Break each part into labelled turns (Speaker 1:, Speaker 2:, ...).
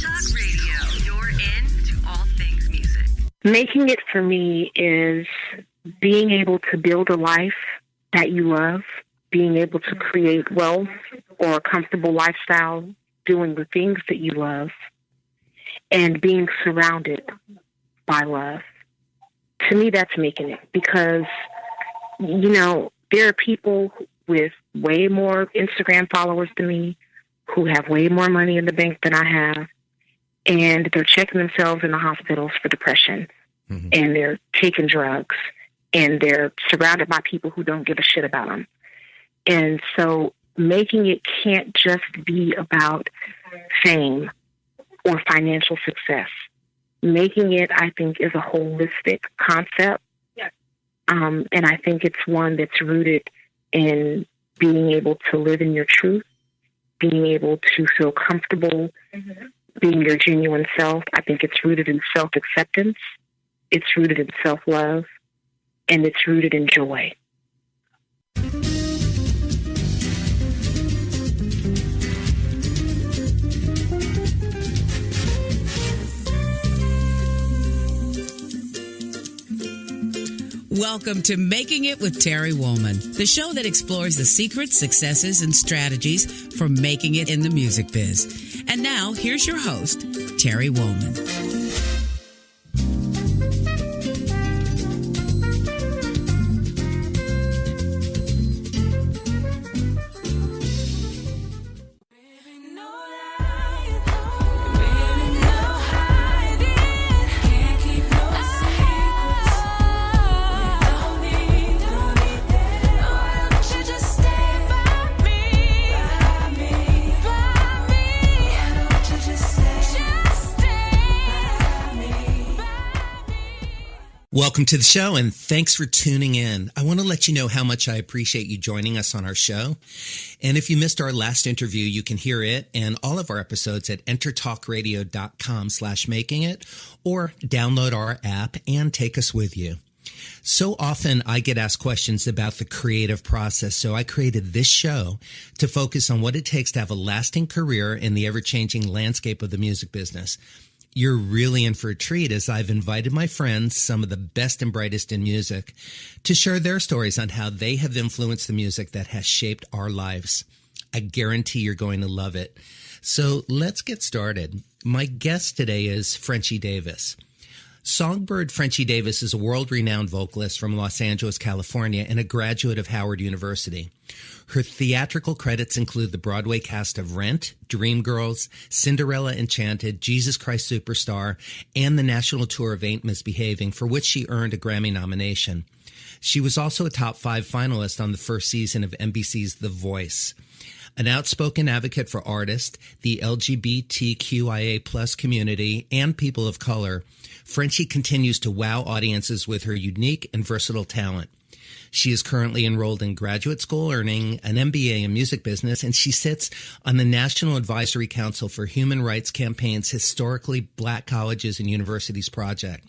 Speaker 1: Talk Radio. You're in to all things music.
Speaker 2: Making it for me is being able to build a life that you love, being able to create wealth or a comfortable lifestyle, doing the things that you love, and being surrounded by love. To me, that's making it, because, you know, there are people with way more Instagram followers than me, who have way more money in the bank than I have, and they're checking themselves in the hospitals for depression, and they're taking drugs, and they're surrounded by people who don't give a shit about them. And so making it can't just be about fame or financial success. Making it, I think, is a holistic concept. And I think it's one that's rooted in being able to live in your truth, being able to feel comfortable being your genuine self. I think it's rooted in self-acceptance. It's rooted in self-love. And it's rooted in joy.
Speaker 3: Welcome to Making It with Terry Woolman, the show that explores the secrets, successes, and strategies for making it in the music biz. And now, here's your host, Terry Woolman.
Speaker 4: Welcome to the show, and thanks for tuning in. I want to let you know how much I appreciate you joining us on our show. And if you missed our last interview, you can hear it and all of our episodes at entertalkradio.com/makingit, or download our app and take us with you. So often I get asked questions about the creative process, so I created this show to focus on what it takes to have a lasting career in the ever-changing landscape of the music business. You're really in for a treat, as I've invited my friends, some of the best and brightest in music, to share their stories on how they have influenced the music that has shaped our lives. I guarantee you're going to love it. So let's get started. My guest today is Frenchie Davis. Songbird Frenchie Davis is a world-renowned vocalist from Los Angeles, California, and a graduate of Howard University. Her theatrical credits include the Broadway cast of Rent, Dreamgirls, Cinderella Enchanted, Jesus Christ Superstar, and the national tour of Ain't Misbehavin, for which she earned a Grammy nomination. She was also a top 5 finalist on the first season of NBC's The Voice. An outspoken advocate for artists, the LGBTQIA+ community, and people of color, Frenchie continues to wow audiences with her unique and versatile talent. She is currently enrolled in graduate school, earning an MBA in music business, and she sits on the National Advisory Council for Human Rights Campaign's Historically Black Colleges and Universities project.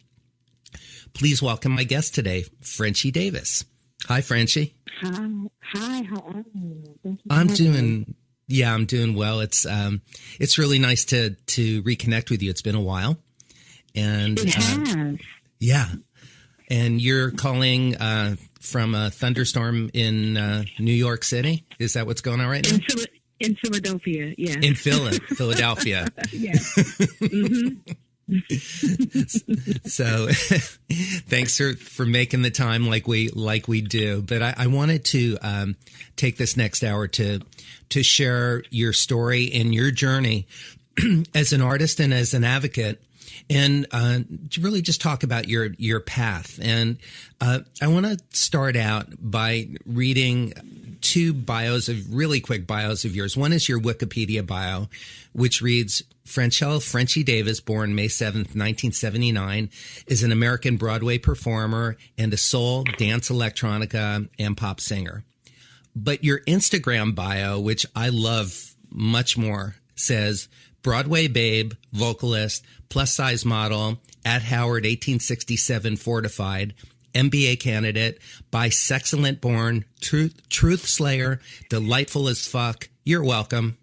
Speaker 4: Please welcome my guest today, Frenchie Davis. Hi, Frenchie.
Speaker 2: Hi, how are you?
Speaker 4: I'm doing well. It's really nice to reconnect with you. It's been a while. And
Speaker 2: it has.
Speaker 4: Yeah. And you're calling from a thunderstorm in New York City? Is that what's going on right now?
Speaker 2: In Philadelphia, yeah.
Speaker 4: In Philadelphia.
Speaker 2: Yeah.
Speaker 4: So thanks for making the time like we do. But I wanted to take this next hour to share your story and your journey as an artist and as an advocate, and to really just talk about your path. And I want to start out by reading really quick bios of yours. One is your Wikipedia bio, which reads, Frenchie Davis, born May 7th, 1979, is an American Broadway performer and a soul, dance, electronica, and pop singer. But your Instagram bio, which I love much more, says Broadway babe, vocalist, plus-size model, at Howard 1867 fortified, MBA candidate, bisexual born, truth slayer, delightful as fuck. You're welcome.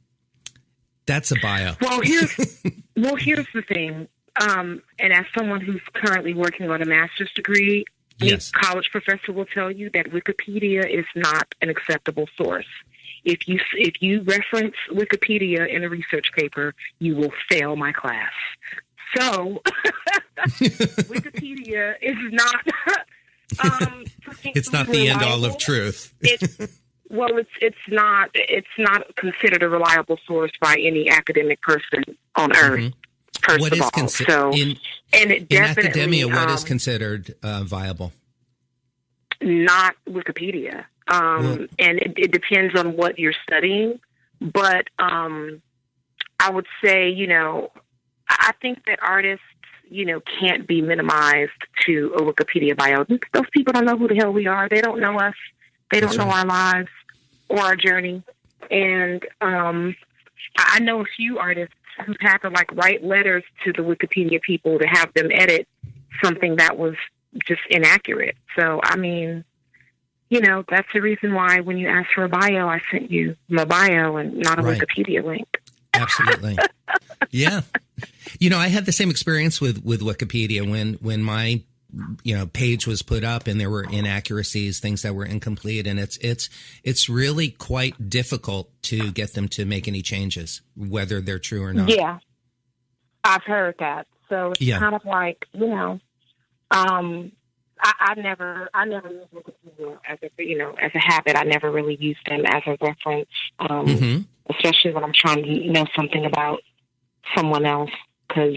Speaker 4: That's a bio.
Speaker 2: Well, here's the thing. And as someone who's currently working on a master's degree,
Speaker 4: Yes.
Speaker 2: a college professor will tell you that Wikipedia is not an acceptable source. If you reference Wikipedia in a research paper, you will fail my class. So Wikipedia is not.
Speaker 4: It's not the end all of truth.
Speaker 2: It's not considered a reliable source by any academic person on Earth.
Speaker 4: Mm-hmm.
Speaker 2: First
Speaker 4: What
Speaker 2: of
Speaker 4: is
Speaker 2: all, so
Speaker 4: in academia? What is considered viable?
Speaker 2: Not Wikipedia, and it depends on what you're studying. But I would say, I think that artists, can't be minimized to a Wikipedia bio. Those people don't know who the hell we are. They don't know us. They don't know our lives or our journey. And I know a few artists who've had to write letters to the Wikipedia people to have them edit something that was just inaccurate. So, I mean, that's the reason why when you asked for a bio, I sent you my bio and not a Wikipedia link.
Speaker 4: Absolutely. Yeah. I had the same experience with Wikipedia when my, page was put up and there were inaccuracies, things that were incomplete. And it's really quite difficult to get them to make any changes, whether they're true or not.
Speaker 2: Yeah. I've heard that. So it's kind of like, I never used Wikipedia as a habit. I never really used them as a reference, especially when I'm trying to know something about someone else. Because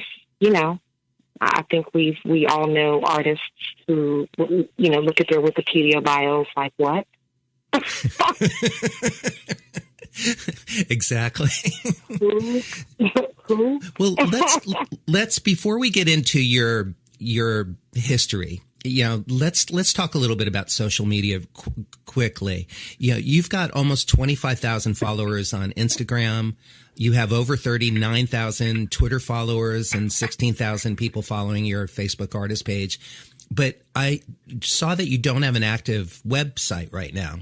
Speaker 2: I think we all know artists who look at their Wikipedia bios like, what?
Speaker 4: Exactly.
Speaker 2: Who?
Speaker 4: Well, let's before we get into your history, let's talk a little bit about social media quickly. You've got almost 25,000 followers on Instagram. You have over 39,000 Twitter followers and 16,000 people following your Facebook artist page. But I saw that you don't have an active website right now.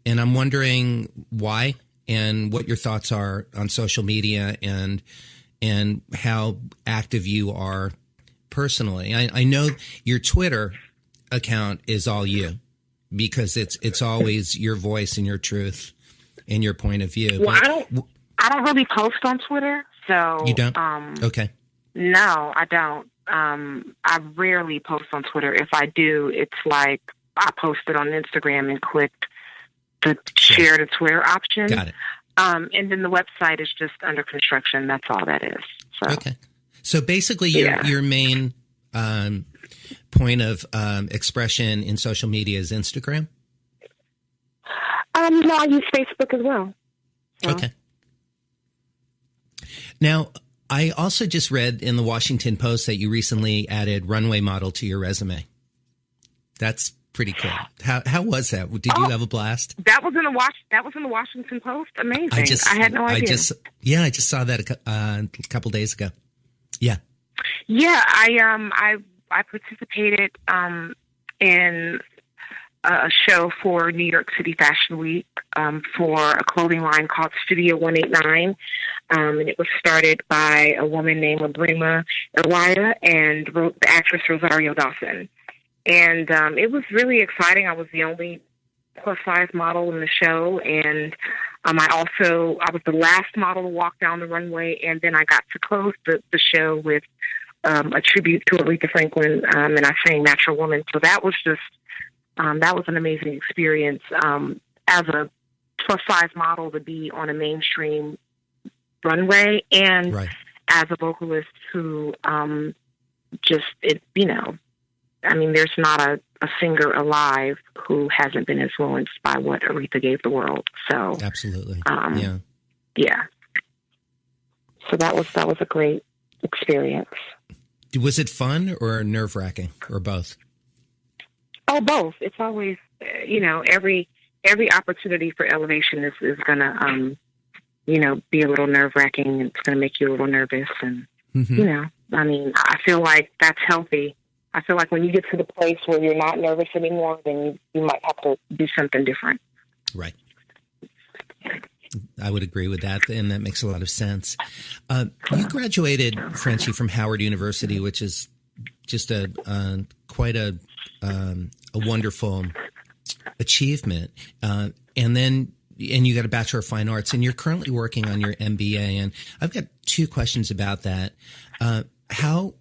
Speaker 4: And I'm wondering why and what your thoughts are on social media and how active you are personally. I know your Twitter account is all you because it's always your voice and your truth and your point of view.
Speaker 2: Well, I don't really post on Twitter, so
Speaker 4: you don't. Okay.
Speaker 2: No, I don't. I rarely post on Twitter. If I do, it's like I posted on Instagram and clicked the share to Twitter option.
Speaker 4: Got it.
Speaker 2: And then the website is just under construction. That's all that is. So. Okay.
Speaker 4: So basically, your main point of expression in social media is Instagram?
Speaker 2: No, I use Facebook as well. So.
Speaker 4: Okay. Now, I also just read in the Washington Post that you recently added runway model to your resume. That's pretty cool. How was that? Did you have a blast?
Speaker 2: That was in the Washington Post. Amazing. I had no idea.
Speaker 4: I just saw that a couple days ago. Yeah.
Speaker 2: Yeah, I participated in a show for New York City Fashion Week for a clothing line called Studio 189. And it was started by a woman named Abrima Erwaya and the actress Rosario Dawson. And it was really exciting. I was the only plus-size model in the show. And I was the last model to walk down the runway. And then I got to close the show with a tribute to Aretha Franklin, and I sang Natural Woman. So that was just, that was an amazing experience. As a plus-size model to be on a mainstream runway and as a vocalist who there's not a singer alive who hasn't been influenced by what Aretha gave the world. So
Speaker 4: absolutely.
Speaker 2: Yeah. So that was a great experience.
Speaker 4: Was it fun or nerve-wracking or both?
Speaker 2: Oh, both. It's always, every opportunity for elevation is going to, be a little nerve-wracking. It's going to make you a little nervous. And, I feel like that's healthy. I feel like when you get to the place where you're not nervous anymore, then you might have to do something different.
Speaker 4: Right. I would agree with that, and that makes a lot of sense. You graduated, Frenchie, from Howard University, which is just quite a wonderful achievement. And you got a Bachelor of Fine Arts, and you're currently working on your MBA. And I've got two questions about that. How,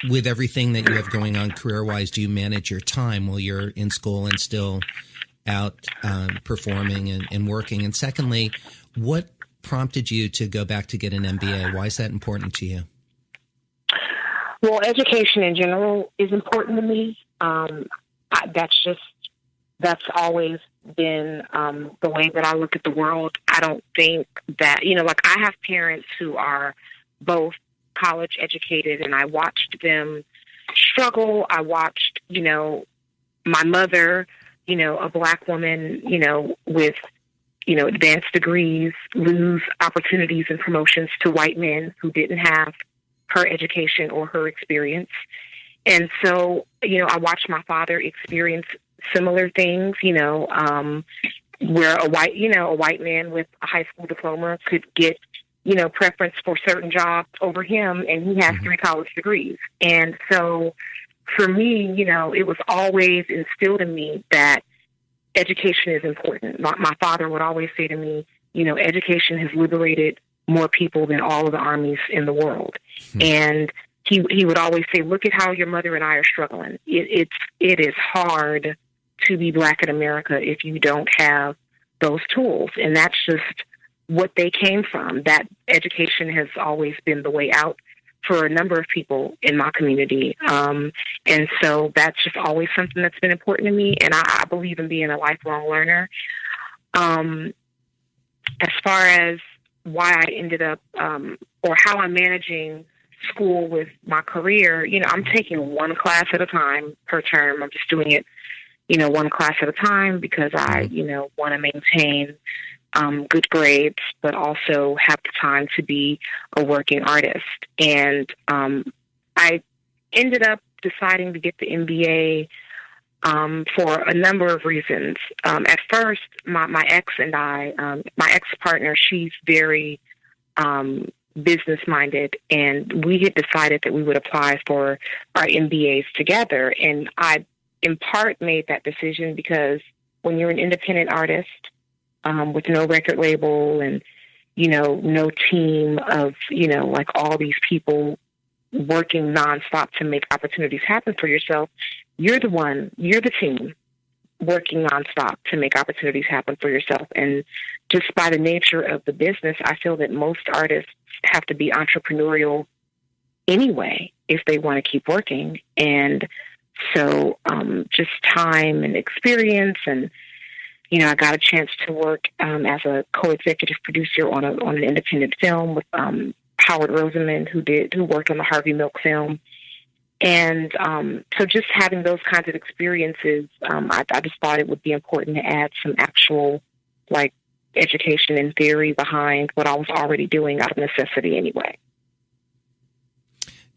Speaker 4: with everything that you have going on career-wise, do you manage your time while you're in school and still out performing and working? And secondly, what prompted you to go back to get an MBA? Why is that important to you?
Speaker 2: Well, education in general is important to me. That's always been the way that I look at the world. I don't think that, I have parents who are both college educated, and I watched them struggle. I watched, my mother, a Black woman, with, advanced degrees, lose opportunities and promotions to white men who didn't have her education or her experience. And so, I watched my father experience similar things, where a white man with a high school diploma could get, preference for certain jobs over him, and he has 3 college degrees. And so for me, it was always instilled in me that education is important. My father would always say to me, education has liberated more people than all of the armies in the world. And he would always say, look at how your mother and I are struggling. It is hard to be Black in America if you don't have those tools. And that's just what they came from. That education has always been the way out for a number of people in my community. And so that's just always something that's been important to me. And I believe in being a lifelong learner. As far as why I ended up, or how I'm managing school with my career, I'm taking one class at a time per term. I'm just doing it, one class at a time because I, want to maintain good grades, but also have the time to be a working artist. And I ended up deciding to get the MBA for a number of reasons. At first, my ex and I, my ex-partner, she's very business-minded, and we had decided that we would apply for our MBAs together. And I, in part, made that decision because when you're an independent artist with no record label and, no team of, all these people working nonstop to make opportunities happen for yourself, you're the team working nonstop to make opportunities happen for yourself. And just by the nature of the business, I feel that most artists have to be entrepreneurial anyway if they want to keep working. And so just time and experience, and I got a chance to work as a co-executive producer on an independent film with Howard Rosamond, who worked on the Harvey Milk film. And so just having those kinds of experiences, I just thought it would be important to add some actual, education and theory behind what I was already doing out of necessity anyway.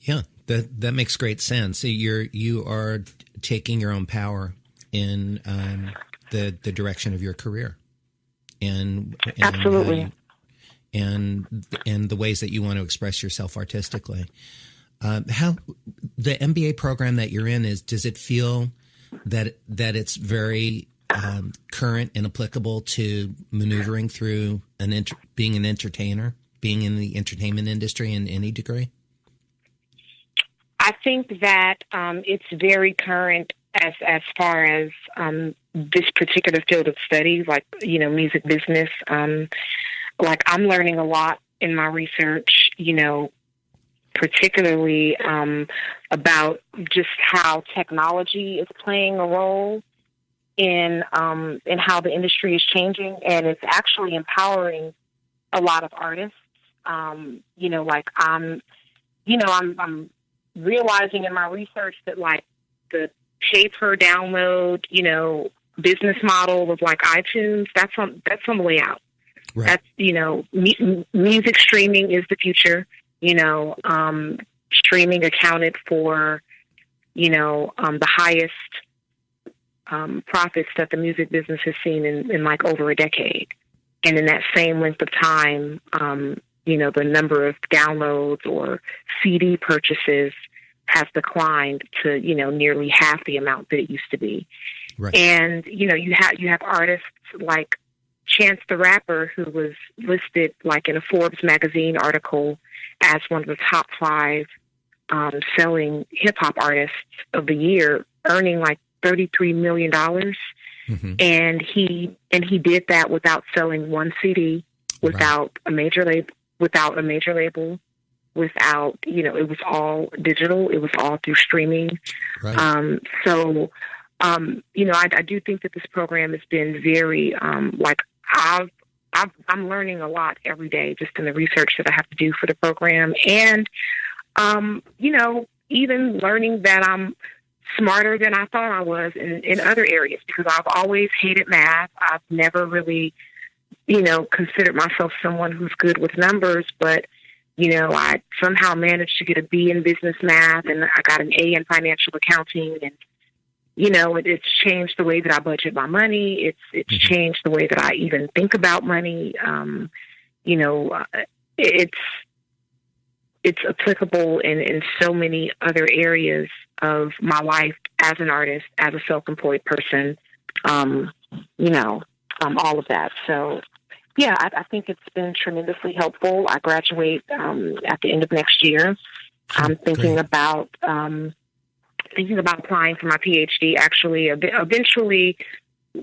Speaker 2: Yeah,
Speaker 4: that makes great sense. You are taking your own power in the direction of your career, and
Speaker 2: absolutely,
Speaker 4: and the ways that you want to express yourself artistically. How the MBA program that you're in does it feel that it's very current and applicable to maneuvering through being an entertainer, being in the entertainment industry in any degree?
Speaker 2: I think that it's very current as far as this particular field of study, music business. I'm learning a lot in my research, particularly about just how technology is playing a role in how the industry is changing, and it's actually empowering a lot of artists. I'm realizing in my research that the pay per download, business model of iTunes, that's on the way out. Right. That's, music streaming is the future. Streaming accounted for, the highest profits that the music business has seen in over a decade. And in that same length of time, the number of downloads or CD purchases has declined to, nearly half the amount that it used to be.
Speaker 4: Right.
Speaker 2: And, you have artists like Chance the Rapper, who was listed like in a Forbes magazine article as one of the top 5 selling hip hop artists of the year, earning like $33 million. Mm-hmm. And he did that without selling one CD, without a major label, without, it was all digital. It was all through streaming. Right. I do think that this program has been very, I'm learning a lot every day just in the research that I have to do for the program. And, even learning that I'm smarter than I thought I was in other areas, because I've always hated math. I've never really, considered myself someone who's good with numbers, but, I somehow managed to get a B in business math, and I got an A in financial accounting, and, it's changed the way that I budget my money. It's mm-hmm. changed the way that I even think about money. It's applicable in so many other areas of my life as an artist, as a self-employed person, all of that. So, yeah, I think it's been tremendously helpful. I graduate at the end of next year. I'm thinking about applying for my PhD. Actually, eventually,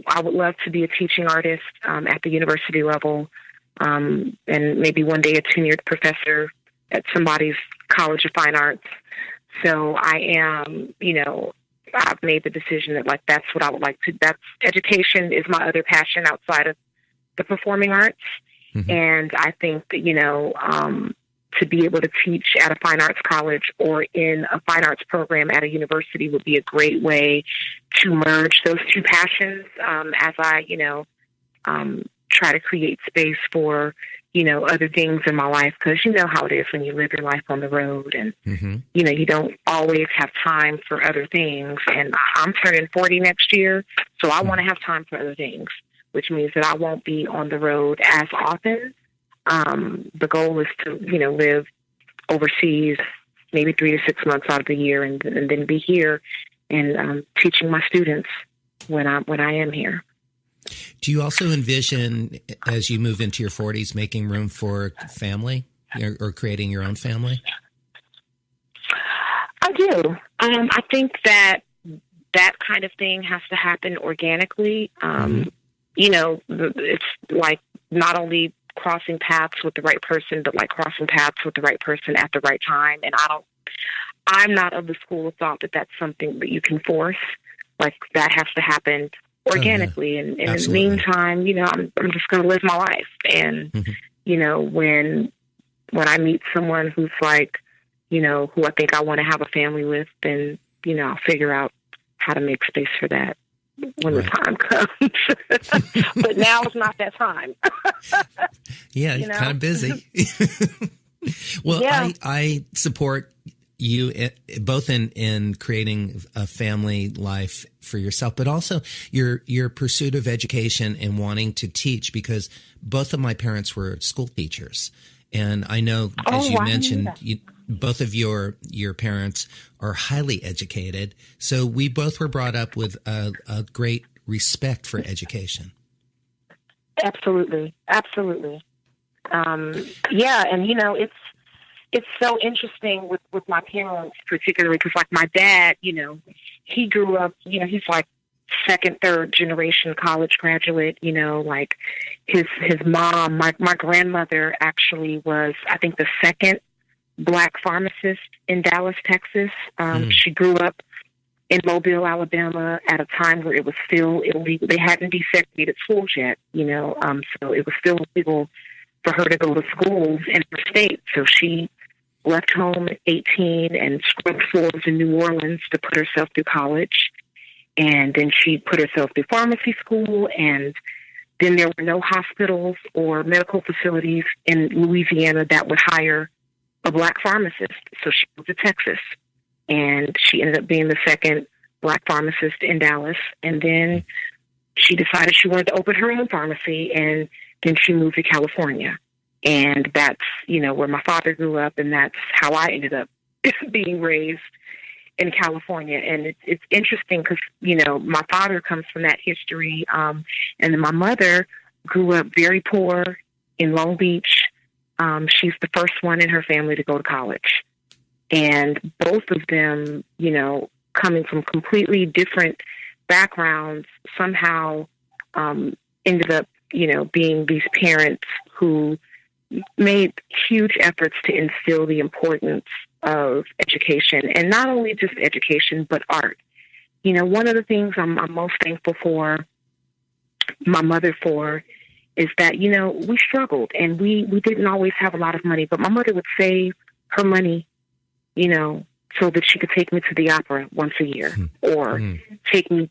Speaker 2: I would love to be a teaching artist at the university level, and maybe one day a tenured professor at somebody's College of Fine Arts. So I am, I've made the decision that that's what I would like to. Education is my other passion outside of the performing arts, mm-hmm. and I think that to be able to teach at a fine arts college or in a fine arts program at a university would be a great way to merge those two passions as I, try to create space for, other things in my life. Because you know how it is when you live your life on the road and, mm-hmm. You don't always have time for other things. And I'm turning 40 next year, so I want to have time for other things, which means that I won't be on the road as often. The goal is to, live overseas maybe 3 to 6 months out of the year and then be here and teaching my students when I am here.
Speaker 4: Do you also envision, as you move into your 40s, making room for family or creating your own family?
Speaker 2: I do. I think that kind of thing has to happen organically. Mm-hmm. It's like not only crossing paths with the right person, but like crossing paths with the right person at the right time. And I'm not of the school of thought that that's something that you can force. Like that has to happen organically. And in the meantime, I'm just going to live my life. And, mm-hmm. When I meet someone who's like, who I think I want to have a family with, then, I'll figure out how to make space for that when the time comes. But now it's not that time.
Speaker 4: Yeah, you're kind of busy. Well, yeah. I support you both in creating a family life for yourself, but also your pursuit of education and wanting to teach, because both of my parents were school teachers. And I know, as you mentioned, both of your parents are highly educated. So we both were brought up with a great respect for education.
Speaker 2: Absolutely. Absolutely. Yeah. And, it's so interesting with my parents, particularly because like my dad, he grew up, he's like second, third generation college graduate, like his mom, my grandmother actually was, I think, the second Black pharmacist in Dallas, Texas. She grew up in Mobile, Alabama at a time where it was still illegal. They hadn't desegregated schools yet, so it was still illegal for her to go to schools in her state. So she left home at 18 and scrubbed floors in New Orleans to put herself through college. And then she put herself through pharmacy school. And then there were no hospitals or medical facilities in Louisiana that would hire a Black pharmacist. So she moved to Texas. And she ended up being the second Black pharmacist in Dallas. And then she decided she wanted to open her own pharmacy. And then she moved to California. And that's, where my father grew up, and that's how I ended up being raised in California. And it's interesting because, my father comes from that history. And then my mother grew up very poor in Long Beach. She's the first one in her family to go to college. And both of them, coming from completely different backgrounds, somehow ended up, being these parents who made huge efforts to instill the importance of education, and not only just education, but art. One of the things I'm most thankful for my mother for is that, we struggled and we didn't always have a lot of money, but my mother would save her money, so that she could take me to the opera once a year or take me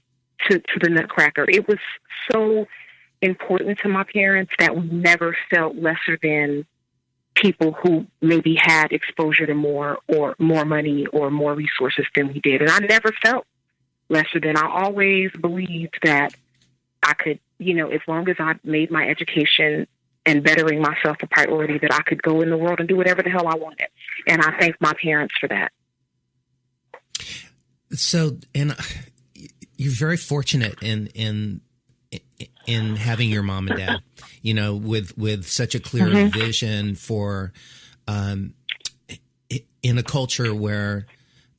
Speaker 2: to the Nutcracker. It was so important to my parents that we never felt lesser than people who maybe had exposure to more money or more resources than we did. And I never felt lesser than. I always believed that I could, as long as I made my education and bettering myself a priority, that I could go in the world and do whatever the hell I wanted. And I thank my parents for that.
Speaker 4: So, and you're very fortunate in having your mom and dad, with such a clear vision for, in a culture where,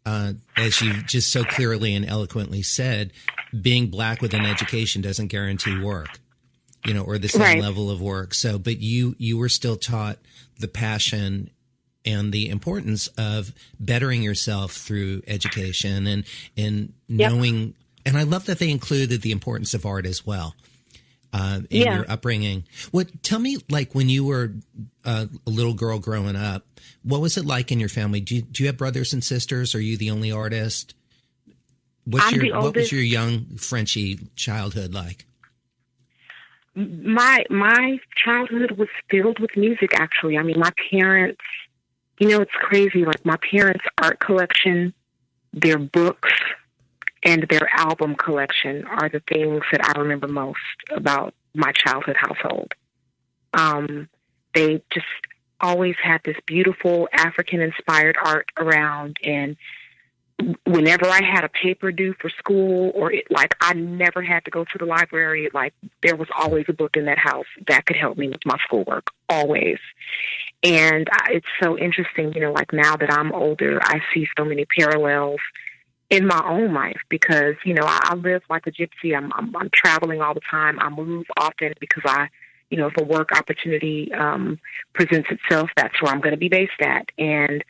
Speaker 4: as you just so clearly and eloquently said, being Black with an education doesn't guarantee work, or the same level of work. So, but you were still taught the passion and the importance of bettering yourself through education and knowing. And I love that they included the importance of art as well in your upbringing. Tell me, like, when you were a little girl growing up, what was it like in your family? Do you have brothers and sisters? Are you the only artist? What was your young Frenchie childhood like?
Speaker 2: My childhood was filled with music, actually. I mean, my parents, it's crazy. Like, my parents' art collection, their books, and their album collection are the things that I remember most about my childhood household. They just always had this beautiful African-inspired art around, and whenever I had a paper due for school, I never had to go to the library, there was always a book in that house that could help me with my schoolwork, always. And it's so interesting, now that I'm older, I see so many parallels in my own life because, I live like a gypsy. I'm traveling all the time. I move often because if a work opportunity presents itself, that's where I'm going to be based at. And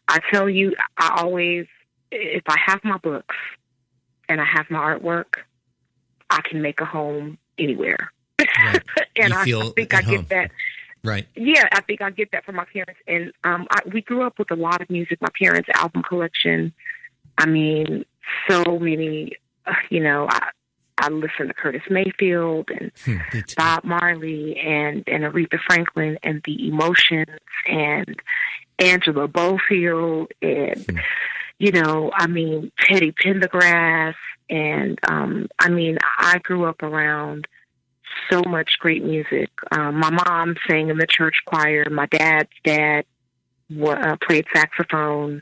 Speaker 2: I tell you, I always, if I have my books and I have my artwork, I can make a home anywhere. Right. And I think I get that.
Speaker 4: Right.
Speaker 2: Yeah, I think I get that from my parents. And we grew up with a lot of music. My parents' album collection, I mean, so many, I listened to Curtis Mayfield and Bob Marley and Aretha Franklin and The Emotions and Angela Bofield and, Teddy Pendergrass. And, I grew up around so much great music. My mom sang in the church choir. My dad's dad played saxophone.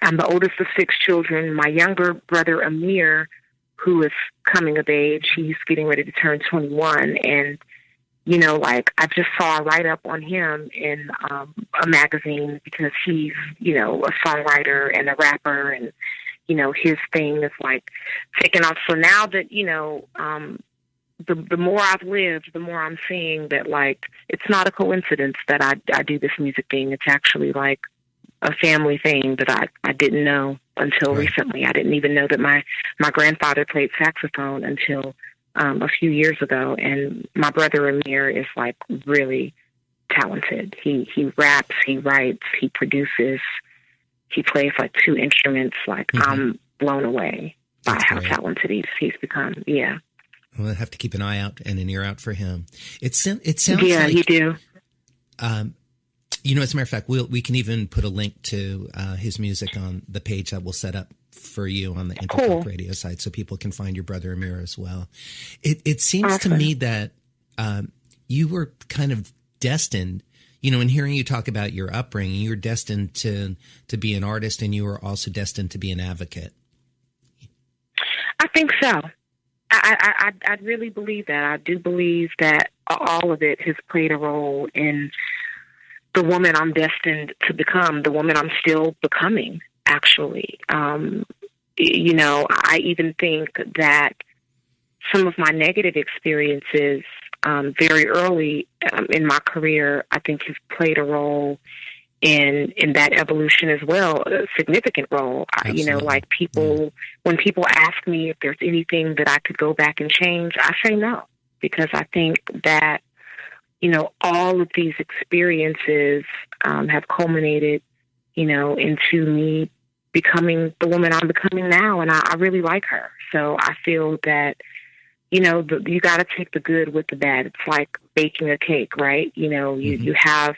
Speaker 2: I'm the oldest of 6 children. My younger brother, Amir, who is coming of age, he's getting ready to turn 21. And, I just saw a write-up on him in a magazine because he's, a songwriter and a rapper and, his thing is taking off. So now that, the more I've lived, the more I'm seeing that it's not a coincidence that I do this music thing. It's actually a family thing that I didn't know until recently. I didn't even know that my grandfather played saxophone until a few years ago. And my brother Amir is really talented. He raps, he writes, he produces. He plays 2 instruments. I'm blown away by how talented he's become. Yeah.
Speaker 4: We'll have to keep an eye out and an ear out for him. It sounds
Speaker 2: you do.
Speaker 4: As a matter of fact, we can even put a link to his music on the page that we'll set up for you on the Interpop Radio site so people can find your brother Amir as well. It seems to me that you were kind of destined, in hearing you talk about your upbringing, you were destined to be an artist, and you were also destined to be an advocate.
Speaker 2: I think so. I really believe that. I do believe that all of it has played a role in the woman I'm destined to become, the woman I'm still becoming, actually. I even think that some of my negative experiences very early in my career, I think have played a role in that evolution as well, a significant role. Like when people ask me if there's anything that I could go back and change, I say no, because I think that, all of these experiences have culminated, into me becoming the woman I'm becoming now. And I really like her. So I feel that, you got to take the good with the bad. It's like baking a cake, right? You have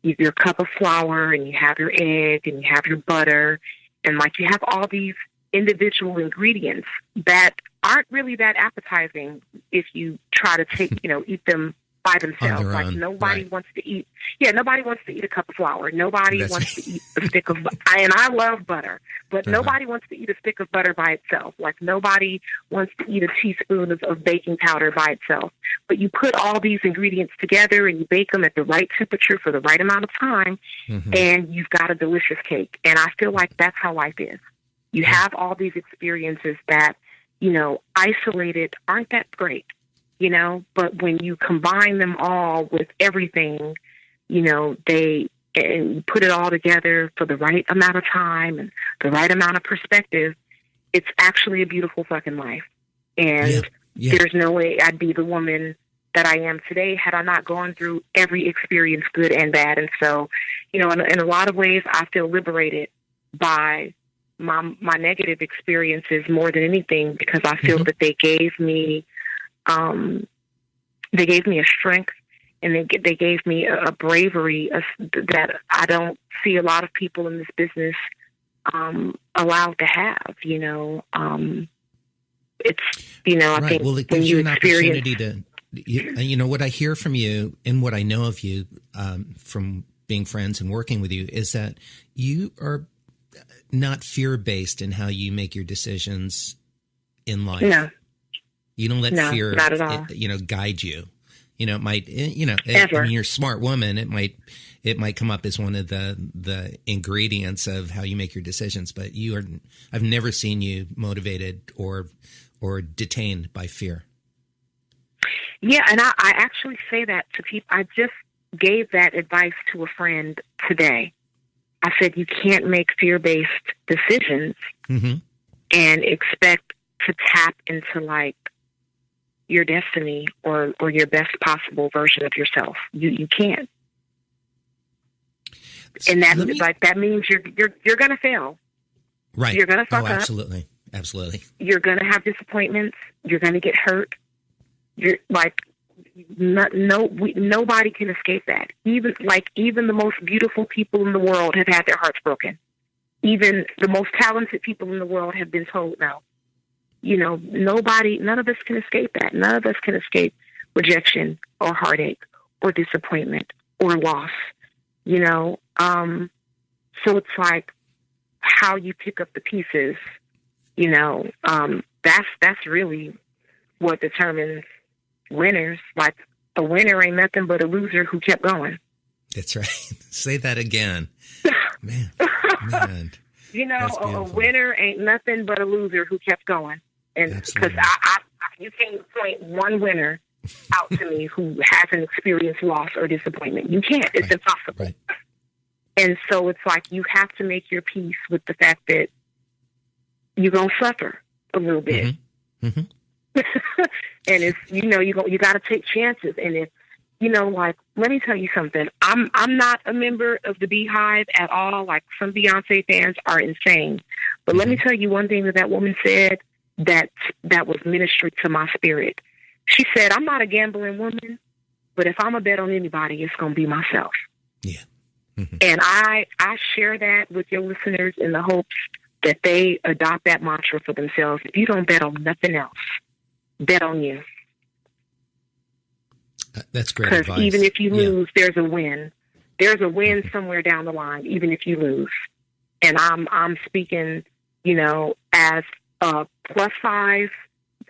Speaker 2: your cup of flour, and you have your egg, and you have your butter, and like you have all these individual ingredients that aren't really that appetizing if you try to take, eat them by themselves. Like nobody wants to eat. Yeah, nobody wants to eat a cup of flour. Nobody wants to eat a stick of butter. And I love butter, but nobody wants to eat a stick of butter by itself. Like nobody wants to eat a teaspoon of baking powder by itself. But you put all these ingredients together and you bake them at the right temperature for the right amount of time, and you've got a delicious cake. And I feel like that's how life is. You have all these experiences that, isolated aren't that great. But when you combine them all with everything, and you put it all together for the right amount of time and the right amount of perspective, it's actually a beautiful fucking life. And there's no way I'd be the woman that I am today had I not gone through every experience, good and bad. And so, in a lot of ways, I feel liberated by my negative experiences more than anything, because I feel that they gave me a strength, and they gave me a bravery that I don't see a lot of people in this business allowed to have. It's I think
Speaker 4: it gives you an opportunity to, what I hear from you and what I know of you from being friends and working with you is that you are not fear-based in how you make your decisions in life. No. You don't let fear,
Speaker 2: not at all.
Speaker 4: Guide you. It might, I mean, you're a smart woman. It might come up as one of the ingredients of how you make your decisions, but I've never seen you motivated or detained by fear.
Speaker 2: Yeah. And I actually say that to people. I just gave that advice to a friend today. I said, you can't make fear-based decisions and expect to tap into your destiny or your best possible version of yourself. You can't. And that means you're going to fail.
Speaker 4: Right.
Speaker 2: You're going to fuck up.
Speaker 4: Absolutely. Absolutely.
Speaker 2: You're going to have disappointments. You're going to get hurt. You're nobody can escape that. Even the most beautiful people in the world have had their hearts broken. Even the most talented people in the world have been told no. None of us can escape that. None of us can escape rejection or heartache or disappointment or loss, So it's like how you pick up the pieces, that's really what determines winners. Like a winner ain't nothing but a loser who kept going.
Speaker 4: That's right. Say that again. Man.
Speaker 2: A winner ain't nothing but a loser who kept going. And because you can't point one winner out to me who hasn't experienced loss or disappointment. You can't. It's impossible. Right. And so it's like you have to make your peace with the fact that you're going to suffer a little bit. And it's, you got to take chances. And if, let me tell you something. I'm not a member of the Beehive at all. Like some Beyonce fans are insane. But let me tell you one thing that woman said that was ministry to my spirit. She said, I'm not a gambling woman, but if I'm a bet on anybody, it's going to be myself. Yeah. And I share that with your listeners in the hopes that they adopt that mantra for themselves. If you don't bet on nothing else, bet on you.
Speaker 4: That's great
Speaker 2: Because
Speaker 4: advice.
Speaker 2: even if you lose, there's a win. There's a win somewhere down the line, even if you lose. And I'm speaking, you know, as a plus size,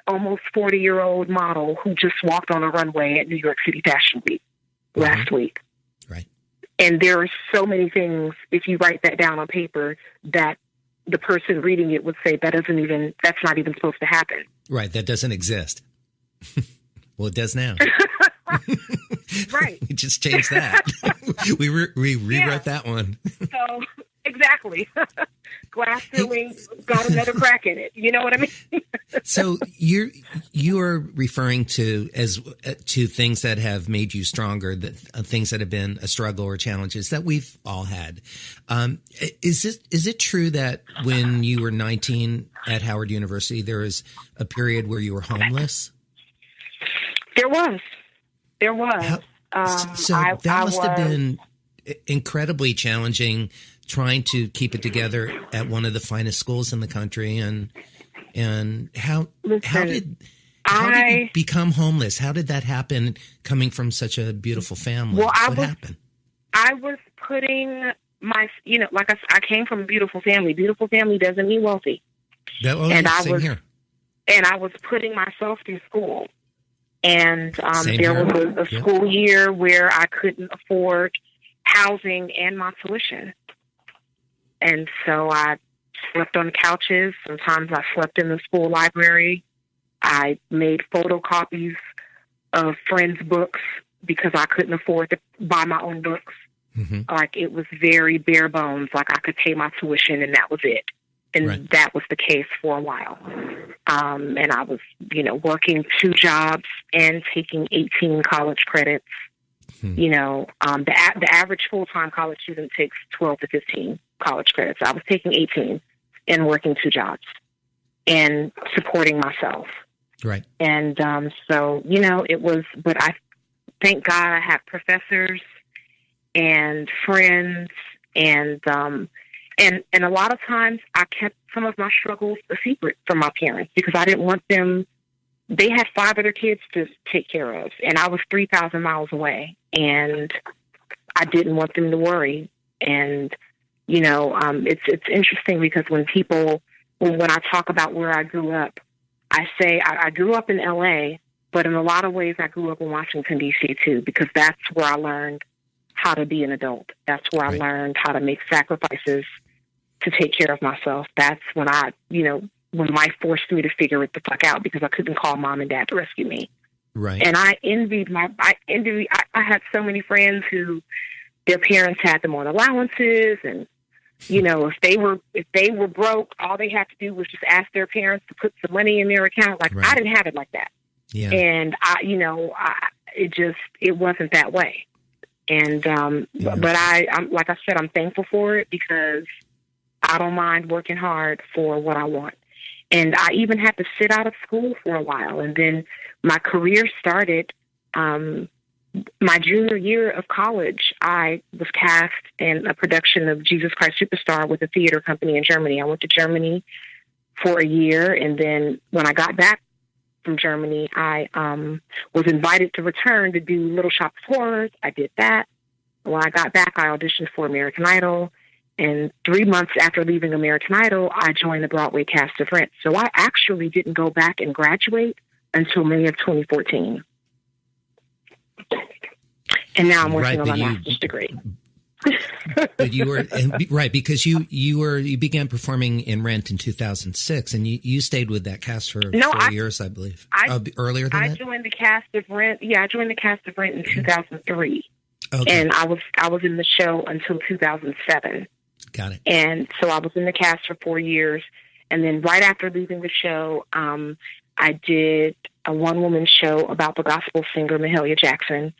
Speaker 2: almost 40-year-old model who just walked on a runway at New York City Fashion Week last week.
Speaker 4: Right.
Speaker 2: And there are so many things, if you write that down on paper, that the person reading it would say that's not even supposed to happen.
Speaker 4: Right. That doesn't exist. Well, it does now.
Speaker 2: Right.
Speaker 4: We just changed that. we rewrote that one.
Speaker 2: So, exactly. Glass ceiling got another crack in it. You know what I mean?
Speaker 4: So you are referring to things that have made you stronger, things that have been a struggle or challenges that we've all had. Is it true that when you were 19 at Howard University, there was a period where you were homeless?
Speaker 2: There was.
Speaker 4: That must have been incredibly challenging, trying to keep it together at one of the finest schools in the country. And how did you become homeless? How did that happen, coming from such a beautiful family?
Speaker 2: Well,
Speaker 4: what happened?
Speaker 2: I was putting like I came from a beautiful family. Beautiful family doesn't mean wealthy. And I was putting myself through school. And there was a school year where I couldn't afford housing and my tuition. And so I slept on couches. Sometimes I slept in the school library. I made photocopies of friends' books because I couldn't afford to buy my own books. Mm-hmm. Like, it was very bare bones. Like, I could pay my tuition and that was it. And that was the case for a while. And I was, working 2 jobs and taking 18 college credits. Mm-hmm. The average full-time college student takes 12 to 15 college credits. I was taking 18 and working 2 jobs and supporting myself.
Speaker 4: Right.
Speaker 2: And it was, but I thank God I had professors and friends and a lot of times I kept some of my struggles a secret from my parents because I didn't want them. They had 5 other kids to take care of, and I was 3,000 miles away, and I didn't want them to worry. And, it's interesting because when I talk about where I grew up, I say I grew up in LA, but in a lot of ways I grew up in Washington, D.C. too, because that's where I learned how to be an adult. That's where I learned how to make sacrifices to take care of myself. That's when when life forced me to figure it the fuck out because I couldn't call mom and dad to rescue me.
Speaker 4: Right.
Speaker 2: And I had so many friends who their parents had them on allowances, and if they were broke, all they had to do was just ask their parents to put some money in their account. Like, I didn't have it like that.
Speaker 4: Yeah.
Speaker 2: And it wasn't that way. And, but I'm like I said, I'm thankful for it because I don't mind working hard for what I want. And I even had to sit out of school for a while. And then my career started, my junior year of college. I was cast in a production of Jesus Christ Superstar with a theater company in Germany. I went to Germany for a year. And then when I got back from Germany, I was invited to return to do Little Shop of Horrors. I did that. When I got back, I auditioned for American Idol. And 3 months after leaving American Idol, I joined the Broadway cast of Rent. So I actually didn't go back and graduate until May of 2014. And now I'm working on my master's degree.
Speaker 4: But you were right because you began performing in Rent in 2006, and you stayed with that cast for 4 years, I believe. Earlier than that?
Speaker 2: I joined the cast of Rent. Yeah, I joined the cast of Rent in 2003,
Speaker 4: okay.
Speaker 2: And I was in the show until 2007.
Speaker 4: Got it.
Speaker 2: And so I was in the cast for 4 years, and then right after leaving the show, I did a one-woman show about the gospel singer Mahalia Jackson.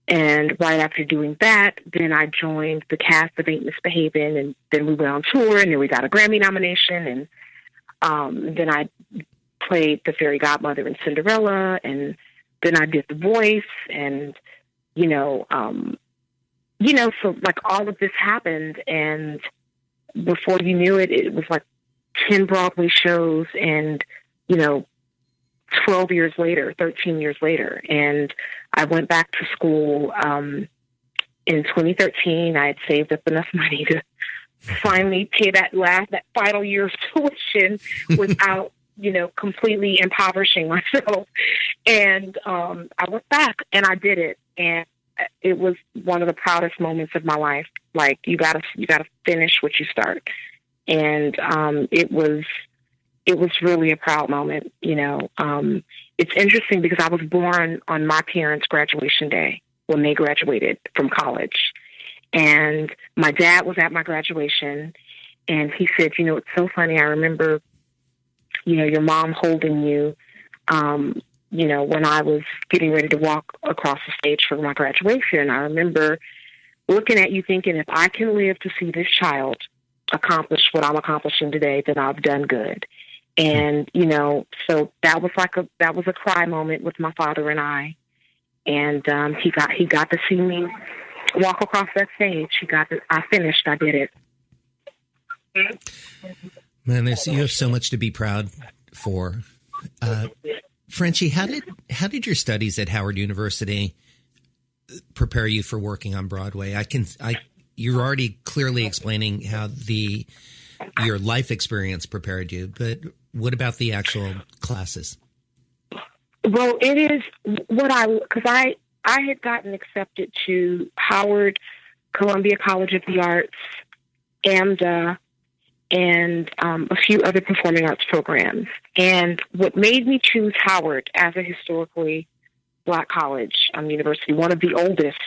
Speaker 2: And right after doing that, then I joined the cast of Ain't Misbehavin, and then we went on tour, and then we got a Grammy nomination, and then I played the fairy godmother in Cinderella, and then I did The Voice, and so like all of this happened, and before you knew it, it was like 10 Broadway shows and 12 years later, 13 years later. And I went back to school in 2013. I had saved up enough money to finally pay that final year's tuition without, completely impoverishing myself. And I went back and I did it. And it was one of the proudest moments of my life. Like, you gotta finish what you start. And it was really a proud moment. It's interesting because I was born on my parents' graduation day when they graduated from college. And my dad was at my graduation, and he said, it's so funny. I remember, your mom holding you, when I was getting ready to walk across the stage for my graduation. I remember looking at you thinking, if I can live to see this child accomplish what I'm accomplishing today, then I've done good. And, so that was a cry moment with my father and I. And he got to see me walk across that stage. I finished. I did it.
Speaker 4: Man, you have so much to be proud for. Frenchie, how did your studies at Howard University prepare you for working on Broadway? You're already clearly explaining how your life experience prepared you, but what about the actual classes?
Speaker 2: Well, it is because I had gotten accepted to Howard, Columbia College of the Arts, AMDA, and a few other performing arts programs. And what made me choose Howard as a historically Black college, university, one of the oldest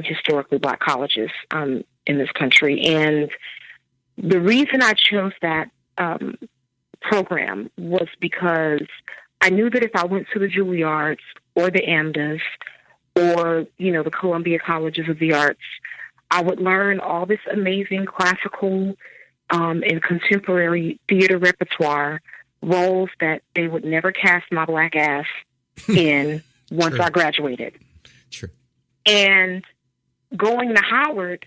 Speaker 2: historically Black colleges in this country. And the reason I chose that program was because I knew that if I went to the Juilliards or the AMDAs or, the Columbia Colleges of the Arts, I would learn all this amazing classical and contemporary theater repertoire, roles that they would never cast my Black ass in once I graduated.
Speaker 4: Sure.
Speaker 2: And going to Howard,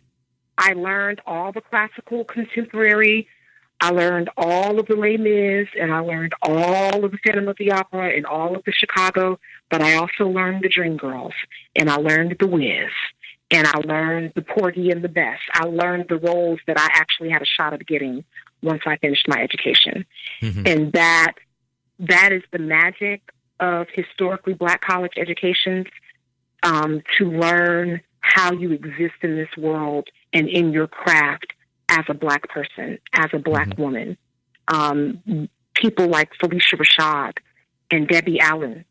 Speaker 2: I learned all the classical contemporary. I learned all of the Les Mis, and I learned all of the Phantom of the Opera and all of the Chicago, but I also learned the Dreamgirls, and I learned the Wiz, and I learned the Porgy and the Bess. I learned the roles that I actually had a shot at getting once I finished my education. Mm-hmm. And that is the magic of historically Black college educations, to learn how you exist in this world and in your craft as a Black person, as a Black mm-hmm. woman. People like Felicia Rashad and Debbie Allen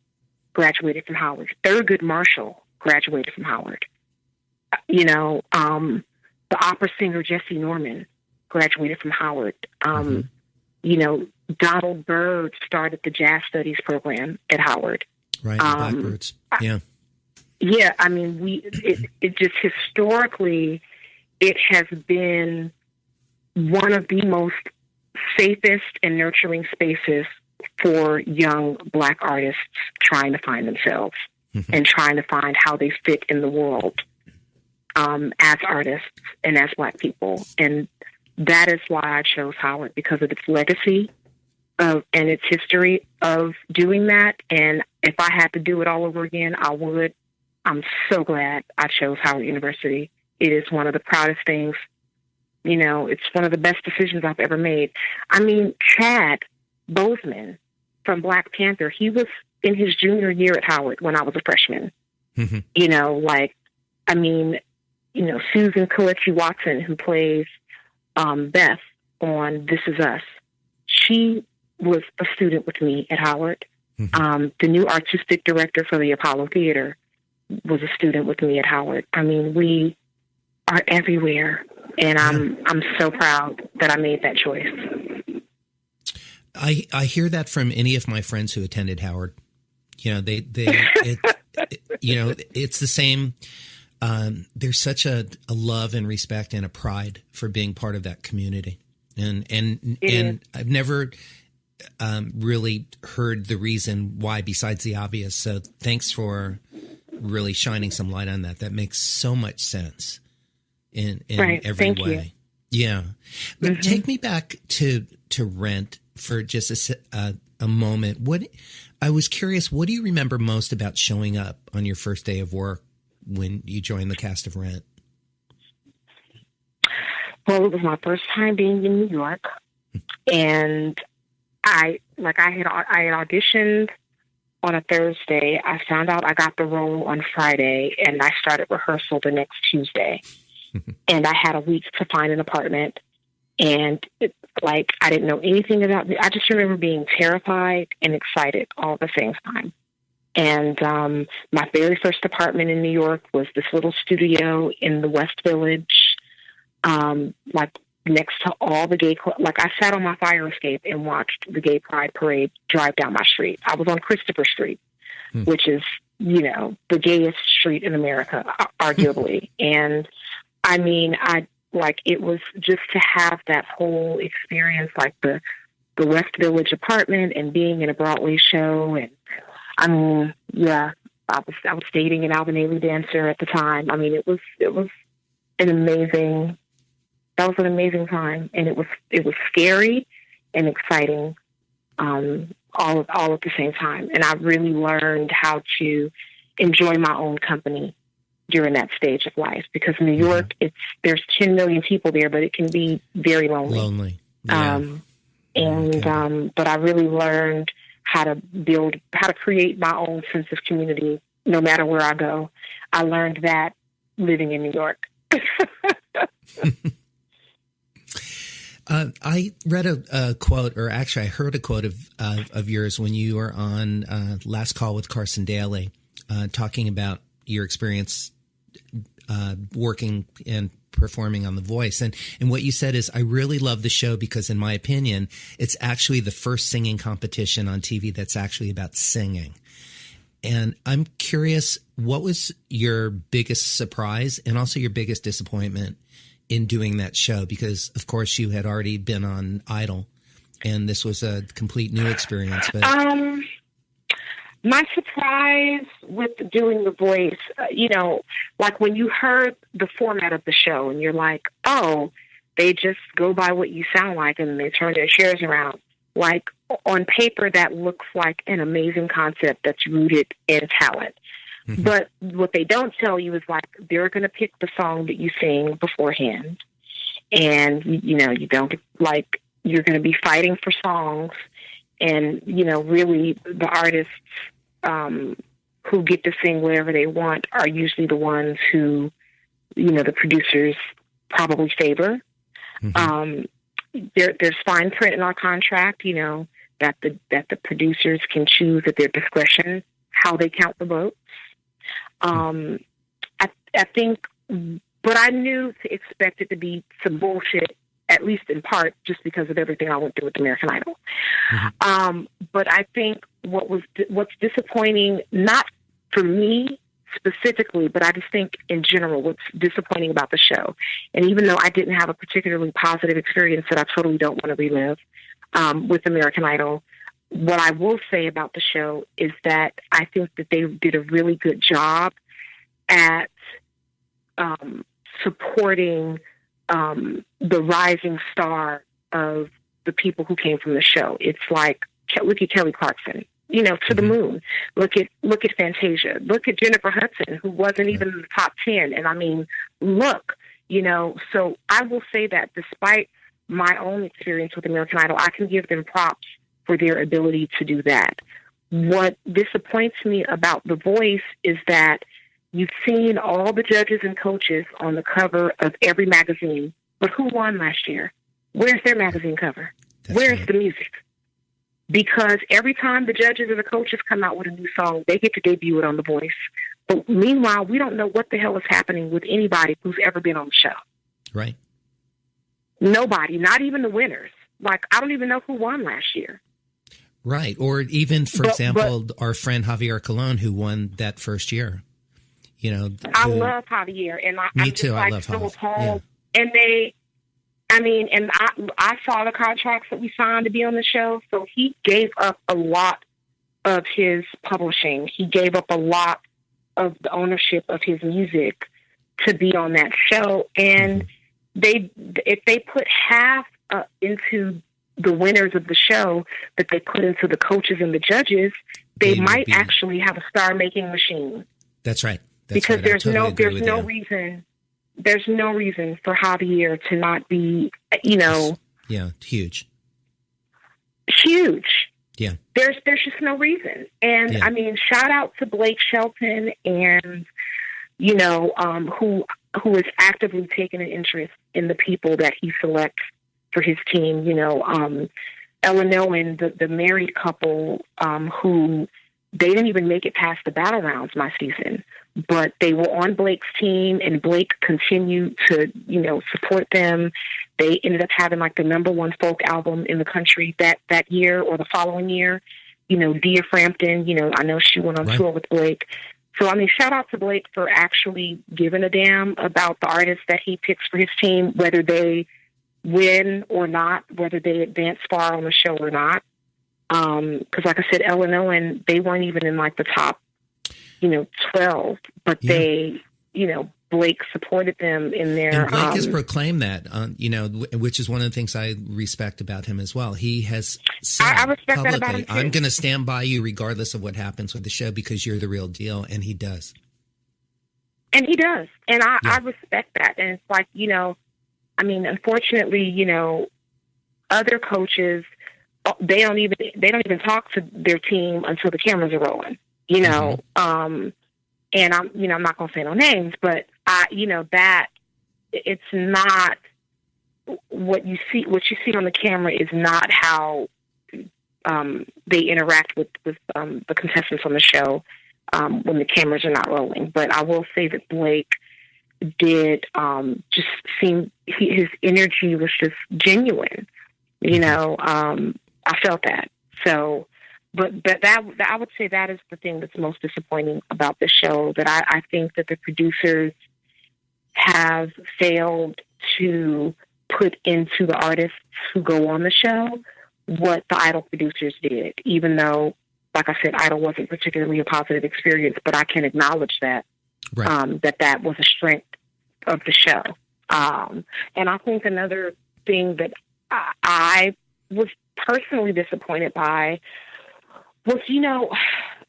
Speaker 2: graduated from Howard. Thurgood Marshall graduated from Howard. The opera singer Jesse Norman graduated from Howard. Mm-hmm. Donald Byrd started the Jazz Studies program at Howard.
Speaker 4: Right, Blackbirds. Yeah.
Speaker 2: Yeah, it just historically, it has been one of the most safest and nurturing spaces for young Black artists trying to find themselves mm-hmm. and trying to find how they fit in the world as artists and as Black people. And that is why I chose Howard, because of its legacy and its history of doing that. And if I had to do it all over again, I would. I'm so glad I chose Howard University. It is one of the proudest things. It's one of the best decisions I've ever made. Chad Boseman from Black Panther, he was in his junior year at Howard when I was a freshman. Mm-hmm. Susan Kelechi Watson, who plays Beth on This Is Us, she was a student with me at Howard. Mm-hmm. The new artistic director for the Apollo Theater was a student with me at Howard. We are everywhere, and I'm so proud that I made that choice.
Speaker 4: I hear that from any of my friends who attended Howard. It's the same. There's such a love and respect and a pride for being part of that community, and I've never really heard the reason why besides the obvious. So thanks for really shining some light on that. That makes so much sense in
Speaker 2: right.
Speaker 4: every
Speaker 2: Thank
Speaker 4: way.
Speaker 2: You.
Speaker 4: Yeah. But take me back to Rent for just a a moment. I was curious, what do you remember most about showing up on your first day of work when you joined the cast of Rent?
Speaker 2: Well, it was my first time being in New York, and I had auditioned on a Thursday. I found out I got the role on Friday, and I started rehearsal the next Tuesday. And I had a week to find an apartment, and I didn't know anything about it. I just remember being terrified and excited all at the same time. And my very first apartment in New York was this little studio in the West Village, next to all the gay clubs. I sat on my fire escape and watched the Gay Pride Parade drive down my street. I was on Christopher Street, which is, the gayest street in America, arguably. And I mean, it was just to have that whole experience, the West Village apartment and being in a Broadway show. And I mean, yeah, I was dating an Albanese dancer at the time. I mean, it was an amazing time, and it was scary and exciting, all at the same time. And I really learned how to enjoy my own company during that stage of life, because New York, there's 10 million people there, but it can be very lonely. Yeah. But I really learned how to create my own sense of community no matter where I go. I learned that living in New York.
Speaker 4: I read a quote, or actually I heard a quote of yours when you were on Last Call with Carson Daly, talking about your experience working and performing on The Voice. And what you said is, I really love the show because, in my opinion, it's actually the first singing competition on TV that's actually about singing. And I'm curious, what was your biggest surprise and also your biggest disappointment in doing that show? Because, of course, you had already been on Idol, and this was a complete new experience. But
Speaker 2: my surprise with doing The Voice, when you heard the format of the show and you're like, oh, they just go by what you sound like and they turn their chairs around. On paper, that looks like an amazing concept that's rooted in talent. Mm-hmm. But what they don't tell you is they're going to pick the song that you sing beforehand. And, you don't you're going to be fighting for songs. And, really the artists who get to sing whatever they want are usually the ones who, the producers probably favor. Mm-hmm. There's fine print in our contract, that the producers can choose at their discretion how they count the votes. I think, but I knew to expect it to be some bullshit, at least in part, just because of everything I went through with American Idol. Mm-hmm. But I think what's disappointing, not for me specifically, but I just think in general, what's disappointing about the show, and even though I didn't have a particularly positive experience that I totally don't want to relive with American Idol, what I will say about the show is that I think that they did a really good job at supporting the rising star of the people who came from the show. It's look at Kelly Clarkson, to the moon. Look at Fantasia. Look at Jennifer Hudson, who wasn't even in the top 10. And I mean, so I will say that despite my own experience with American Idol, I can give them props for their ability to do that. What disappoints me about The Voice is that you've seen all the judges and coaches on the cover of every magazine, but who won last year? Where's their magazine cover? Where's the music? Because every time the judges or the coaches come out with a new song, they get to debut it on The Voice. But meanwhile, we don't know what the hell is happening with anybody who's ever been on the show.
Speaker 4: Right.
Speaker 2: Nobody, not even the winners. I don't even know who won last year.
Speaker 4: Right. Or even, for example, our friend Javier Colon, who won that first year. I love Javier, and me too. I love Javier. Yeah.
Speaker 2: And I saw the contracts that we signed to be on the show. So he gave up a lot of his publishing. He gave up a lot of the ownership of his music to be on that show. And if they put half into the winners of the show that they put into the coaches and the judges, they might actually have a star-making machine.
Speaker 4: That's right.
Speaker 2: Because there's no reason for Javier to not be,
Speaker 4: huge.
Speaker 2: Huge.
Speaker 4: Yeah.
Speaker 2: There's just no reason. And I mean, shout out to Blake Shelton and, who is actively taking an interest in the people that he selects for his team. Ella Nolan, the married couple, who they didn't even make it past the battle rounds my season, but they were on Blake's team, and Blake continued to, support them. They ended up having like the #1 folk album in the country that year or the following year. Dia Frampton, I know she went on tour with Blake. So, I mean, shout out to Blake for actually giving a damn about the artists that he picks for his team, whether they win or not, whether they advance far on the show or not. Because, like I said, Ella Nolan, they weren't even in like the top, 12, but they, Blake supported them in their.
Speaker 4: And Blake has proclaimed that, which is one of the things I respect about him as well. He has said
Speaker 2: I respect
Speaker 4: publicly,
Speaker 2: that about him too.
Speaker 4: I'm going to stand by you regardless of what happens with the show because you're the real deal, and he does.
Speaker 2: And he does, and I respect that. And it's like, unfortunately, other coaches, they don't even talk to their team until the cameras are rolling. And I'm not going to say no names, but that it's not what you see on the camera is not how they interact with the contestants on the show when the cameras are not rolling. But I will say that Blake did just seem his energy was just genuine. I felt that. So. But that I would say that is the thing that's most disappointing about the show, that I think that the producers have failed to put into the artists who go on the show what the Idol producers did, even though, like I said, Idol wasn't particularly a positive experience, but I can acknowledge that, that was a strength of the show. And I think another thing that I was personally disappointed by was,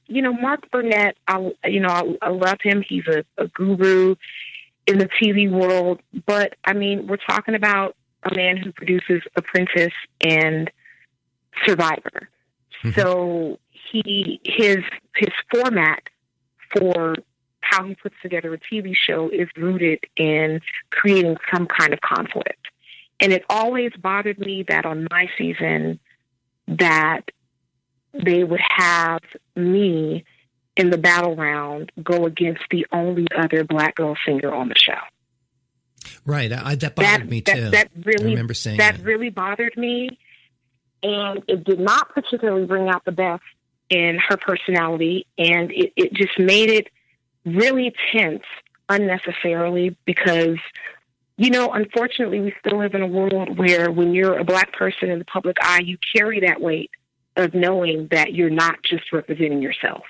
Speaker 2: Mark Burnett, I love him. He's a guru in the TV world. But, I mean, we're talking about a man who produces Apprentice and Survivor. Mm-hmm. So his format for how he puts together a TV show is rooted in creating some kind of conflict. And it always bothered me that on my season that they would have me in the battle round go against the only other Black girl singer on the show.
Speaker 4: Right. That bothered me too.
Speaker 2: That really,
Speaker 4: I remember saying
Speaker 2: that really bothered me. And it did not particularly bring out the best in her personality. And it just made it really tense unnecessarily because, unfortunately we still live in a world where when you're a Black person in the public eye, you carry that weight of knowing that you're not just representing yourself.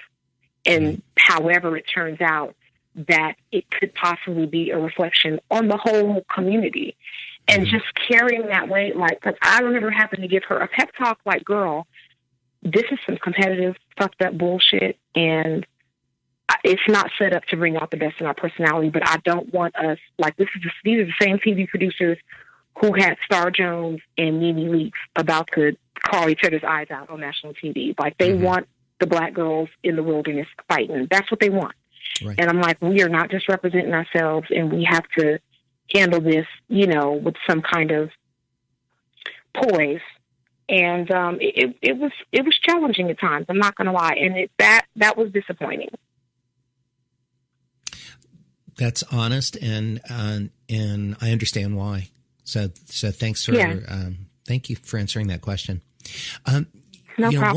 Speaker 2: And however it turns out, that it could possibly be a reflection on the whole community. And just carrying that weight, because I remember having to give her a pep talk like, girl, this is some competitive, fucked up bullshit, and it's not set up to bring out the best in our personality, but I don't want us, these are the same TV producers who had Star Jones and Nene Leakes about to call each other's eyes out on national TV. They want the Black girls in the wilderness fighting. That's what they want. Right. And I'm like, we are not just representing ourselves, and we have to handle this, with some kind of poise. And it was challenging at times. I'm not going to lie, and that was disappointing.
Speaker 4: That's honest, and I understand why. So thanks for thank you for answering that question.
Speaker 2: No problem.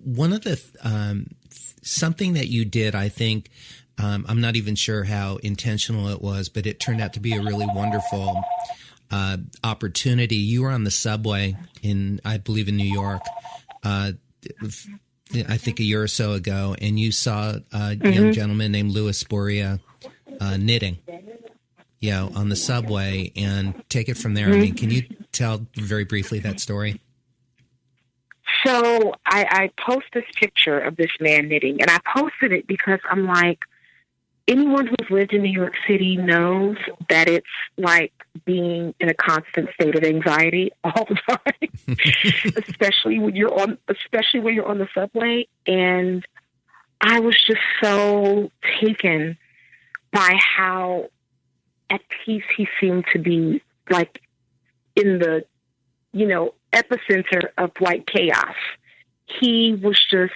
Speaker 4: One of the something that you did, I think, I'm not even sure how intentional it was, but it turned out to be a really wonderful opportunity. You were on the subway I believe in New York, I think a year or so ago, and you saw a young gentleman named Louis Sporia knitting, on the subway, and take it from there. I mean, can you tell very briefly that story?
Speaker 2: So I post this picture of this man knitting, and I posted it because I'm like, anyone who's lived in New York City knows that it's like being in a constant state of anxiety all the time, especially when you're on the subway. And I was just so taken by how at peace he seemed to be, like in the, epicenter of like chaos. He was just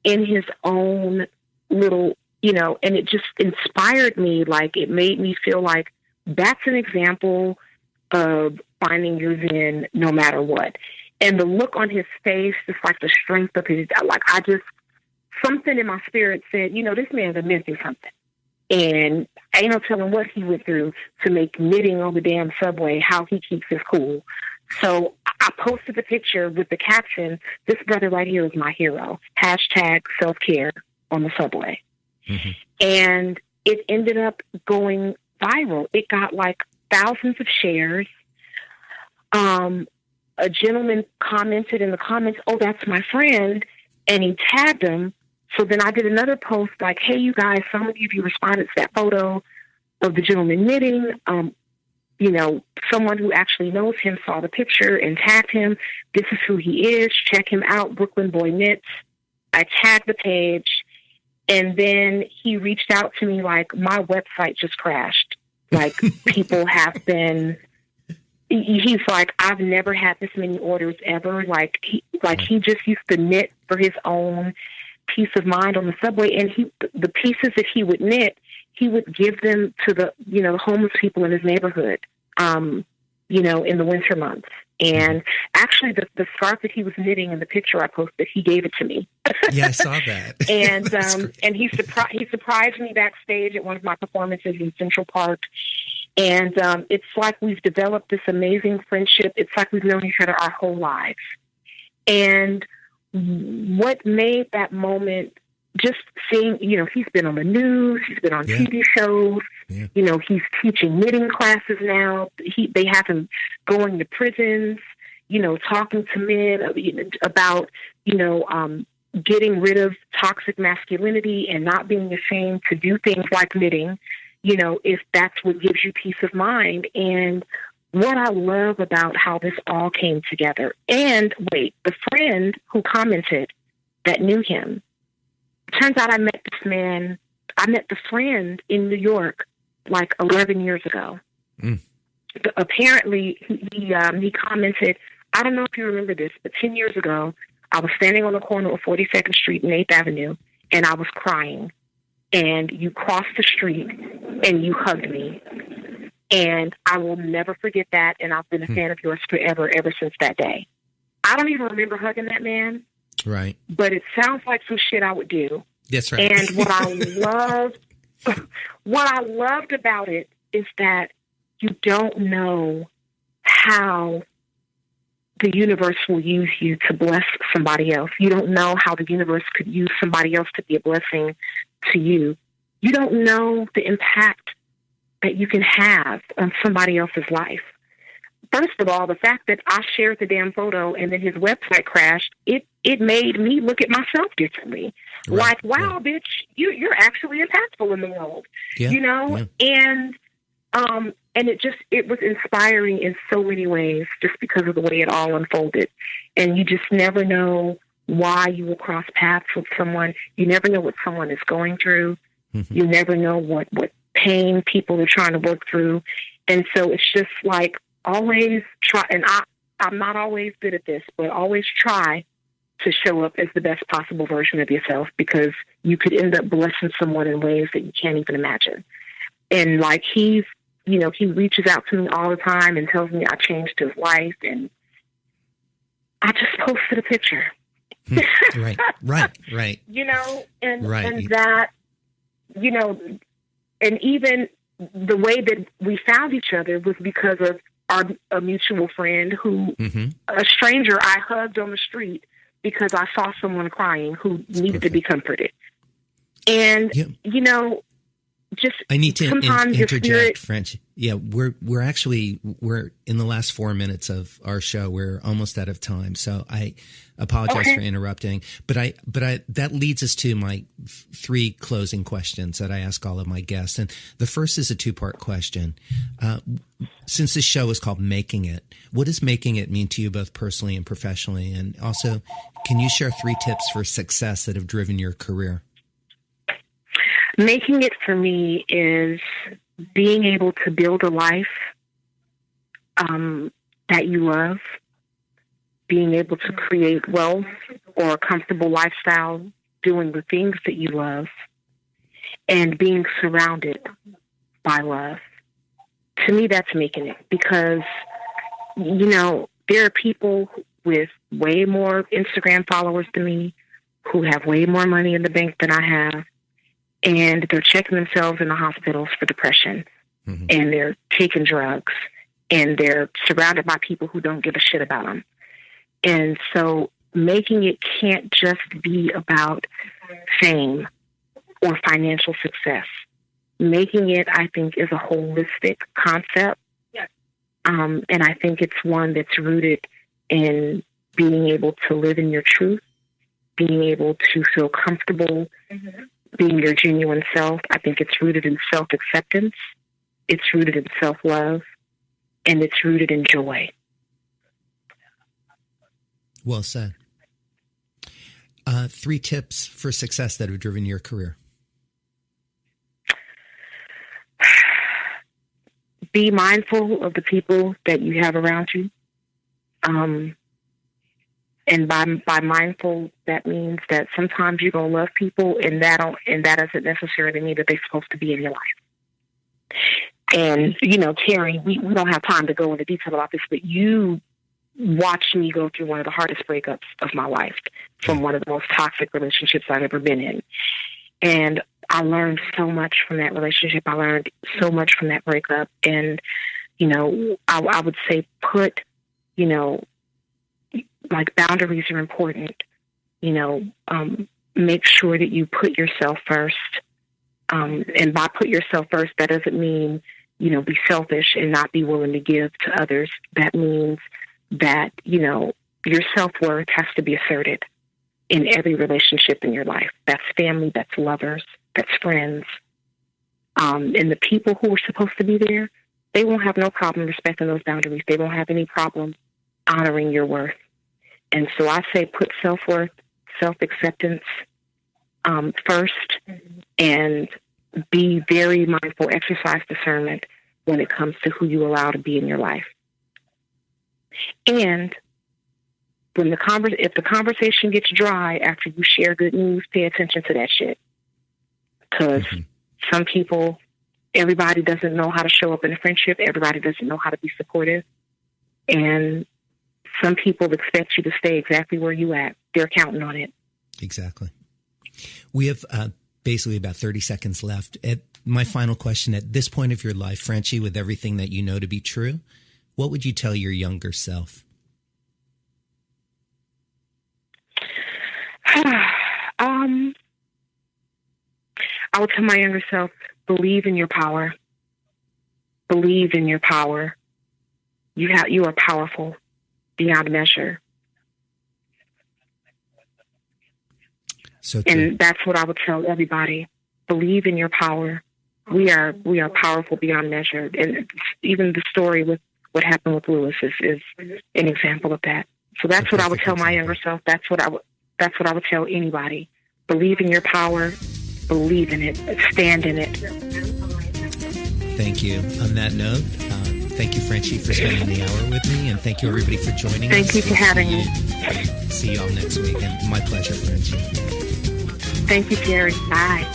Speaker 2: in his own little, and it just inspired me. Like, it made me feel like that's an example of finding your zen no matter what. And the look on his face, just like the strength of his, something in my spirit said, this man's been through something. And ain't no telling what he went through to make knitting on the damn subway how he keeps his cool. So I posted the picture with the caption, "This brother right here is my hero. #self-care on the subway." Mm-hmm. And it ended up going viral. It got like thousands of shares. A gentleman commented in the comments, "Oh, that's my friend," and he tagged him. So then I did another post like, "Hey, you guys, some of you responded to that photo of the gentleman knitting. Someone who actually knows him saw the picture and tagged him. This is who he is. Check him out, Brooklyn Boy Knits." I tagged the page, and then he reached out to me like, "My website just crashed. Like, people have been..." He's like, "I've never had this many orders ever." He just used to knit for his own peace of mind on the subway, and the pieces that he would knit, he would give them to the homeless people in his neighborhood, in the winter months. And actually, the scarf that he was knitting in the picture I posted, he gave it to me.
Speaker 4: Yeah, I saw that.
Speaker 2: And he surprised me backstage at one of my performances in Central Park. And it's like we've developed this amazing friendship. It's like we've known each other our whole lives. And what made that moment, just seeing, he's been on the news, he's been on TV shows, he's teaching knitting classes now. They have him going to prisons, talking to men about, getting rid of toxic masculinity and not being ashamed to do things like knitting, if that's what gives you peace of mind. And what I love about how this all came together. And wait, the friend who commented that knew him, turns out I met the friend in New York like 11 years ago. Mm. Apparently, he commented, I don't know if you remember this, but 10 years ago, I was standing on the corner of 42nd Street and 8th Avenue, and I was crying. And you crossed the street, and you hugged me. And I will never forget that, and I've been a fan of yours forever, ever since that day. I don't even remember hugging that man.
Speaker 4: Right.
Speaker 2: But it sounds like some shit I would do.
Speaker 4: That's right.
Speaker 2: And what I loved about it is that you don't know how the universe will use you to bless somebody else. You don't know how the universe could use somebody else to be a blessing to you. You don't know the impact that you can have on somebody else's life. First of all, the fact that I shared the damn photo and then his website crashed, it made me look at myself differently. Right. Like, wow, bitch, you're actually impactful in the world, Yeah. And it was inspiring in so many ways, just because of the way it all unfolded. And you just never know why you will cross paths with someone. You never know what someone is going through. Mm-hmm. You never know what pain people are trying to work through. And so it's just like, always try, and I'm not always good at this, but always try to show up as the best possible version of yourself, because you could end up blessing someone in ways that you can't even imagine. And like he reaches out to me all the time and tells me I changed his life, and I just posted a picture.
Speaker 4: Right.
Speaker 2: And that, and even the way that we found each other was because of a mutual friend who, a stranger I hugged on the street because I saw someone crying who needed to be comforted. And,
Speaker 4: I need to
Speaker 2: sometimes
Speaker 4: interject, French. Yeah, we're in the last 4 minutes of our show. We're almost out of time, so I apologize for interrupting. But that leads us to my 3 closing questions that I ask all of my guests, and the first is a 2-part question. Since this show is called Making It, what does making it mean to you, both personally and professionally? And also, can you share 3 tips for success that have driven your career?
Speaker 2: Making it for me is being able to build a life that you love, being able to create wealth or a comfortable lifestyle doing the things that you love, and being surrounded by love. To me, that's making it, because, there are people with way more Instagram followers than me who have way more money in the bank than I have. And they're checking themselves in the hospitals for depression, and they're taking drugs, and they're surrounded by people who don't give a shit about them. And so making it can't just be about fame or financial success. Making it, I think, is a holistic concept. And I think it's one that's rooted in being able to live in your truth, being able to feel comfortable being your genuine self. I think it's rooted in self-acceptance. It's rooted in self-love. And it's rooted in joy.
Speaker 4: Well said. 3 tips for success that have driven your career.
Speaker 2: Be mindful of the people that you have around you. And by mindful, that means that sometimes you're going to love people, and that doesn't necessarily mean that they're supposed to be in your life. And, Terry, we don't have time to go into detail about this, but you watched me go through one of the hardest breakups of my life from one of the most toxic relationships I've ever been in. And I learned so much from that relationship. I learned so much from that breakup. And, I would say put, like, boundaries are important. Make sure that you put yourself first. And by put yourself first, that doesn't mean, be selfish and not be willing to give to others. That means that, your self-worth has to be asserted in every relationship in your life. That's family, that's lovers, that's friends. And the people who are supposed to be there, they won't have no problem respecting those boundaries. They won't have any problem honoring your worth. And so I say put self-worth, self-acceptance first, and be very mindful, exercise discernment when it comes to who you allow to be in your life. And when if the conversation gets dry after you share good news, pay attention to that shit. Because some people, everybody doesn't know how to show up in a friendship. Everybody doesn't know how to be supportive. And some people expect you to stay exactly where you at. They're counting on it.
Speaker 4: Exactly. We have basically about 30 seconds left. My final question, at this point of your life, Frenchie, with everything that you know to be true, what would you tell your younger self?
Speaker 2: I would tell my younger self, believe in your power. Believe in your power. You are powerful beyond measure.
Speaker 4: So true.
Speaker 2: And that's what I would tell everybody. Believe in your power. We are powerful beyond measure. And even the story with what happened with Lewis is an example of that. So that's what I would tell my younger self. That's what I would tell anybody. Believe in your power. Believe in it. Stand in it.
Speaker 4: Thank you. On that note, thank you, Frenchie, for spending the hour with me, and thank you, everybody, for joining us.
Speaker 2: Thank you for having me.
Speaker 4: See you all next week, and my pleasure, Frenchie.
Speaker 2: Thank you, Jerry. Bye.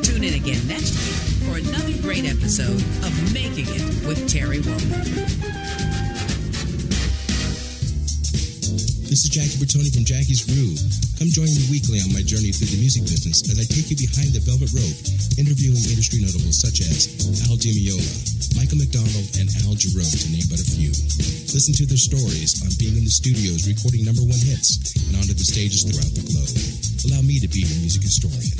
Speaker 3: Tune in again next week for another great episode of Making It with Terry Woman.
Speaker 5: This is Jackie Bertoni from Jackie's Groove. Come join me weekly on my journey through the music business as I take you behind the velvet rope, interviewing industry notables such as Al Di Meola, Michael McDonald, and Al Jarreau, to name but a few. Listen to their stories on being in the studios recording #1 hits and onto the stages throughout the globe. Allow me to be your music historian.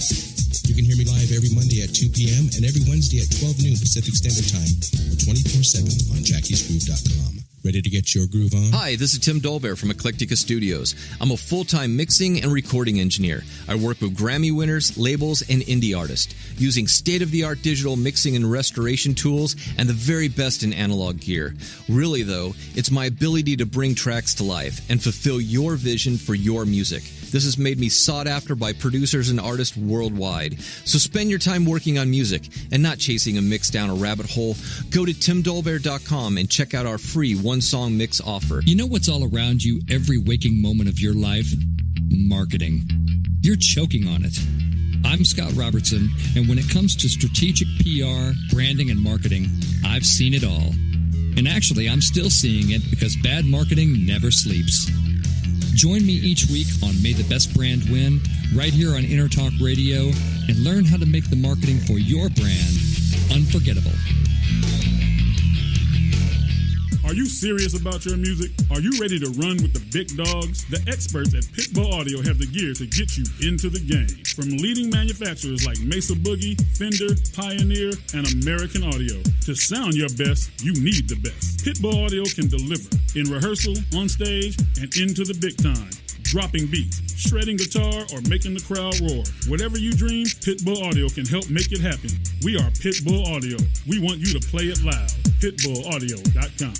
Speaker 5: You can hear me live every Monday at 2 p.m. and every Wednesday at 12 noon Pacific Standard Time or 24/7 on jackiesgroove.com. Ready to get your groove on?
Speaker 6: Hi, this is Tim Dolbear from Eclectica Studios. I'm a full-time mixing and recording engineer. I work with Grammy winners, labels, and indie artists, using state-of-the-art digital mixing and restoration tools and the very best in analog gear. Really, though, it's my ability to bring tracks to life and fulfill your vision for your music. This has made me sought after by producers and artists worldwide. So spend your time working on music and not chasing a mix down a rabbit hole. Go to timdolbear.com and check out our free one-song mix offer.
Speaker 7: You know what's all around you every waking moment of your life? Marketing. You're choking on it. I'm Scott Robertson, and when it comes to strategic PR, branding, and marketing, I've seen it all. And actually, I'm still seeing it because bad marketing never sleeps. Join me each week on May the Best Brand Win, right here on Intertalk Radio, and learn how to make the marketing for your brand unforgettable.
Speaker 8: Are you serious about your music? Are you ready to run with the big dogs? The experts at Pitbull Audio have the gear to get you into the game. From leading manufacturers like Mesa Boogie, Fender, Pioneer, and American Audio. To sound your best, you need the best. Pitbull Audio can deliver in rehearsal, on stage, and into the big time. Dropping beats, shredding guitar, or making the crowd roar. Whatever you dream, Pitbull Audio can help make it happen. We are Pitbull Audio. We want you to play it loud. Pitbullaudio.com.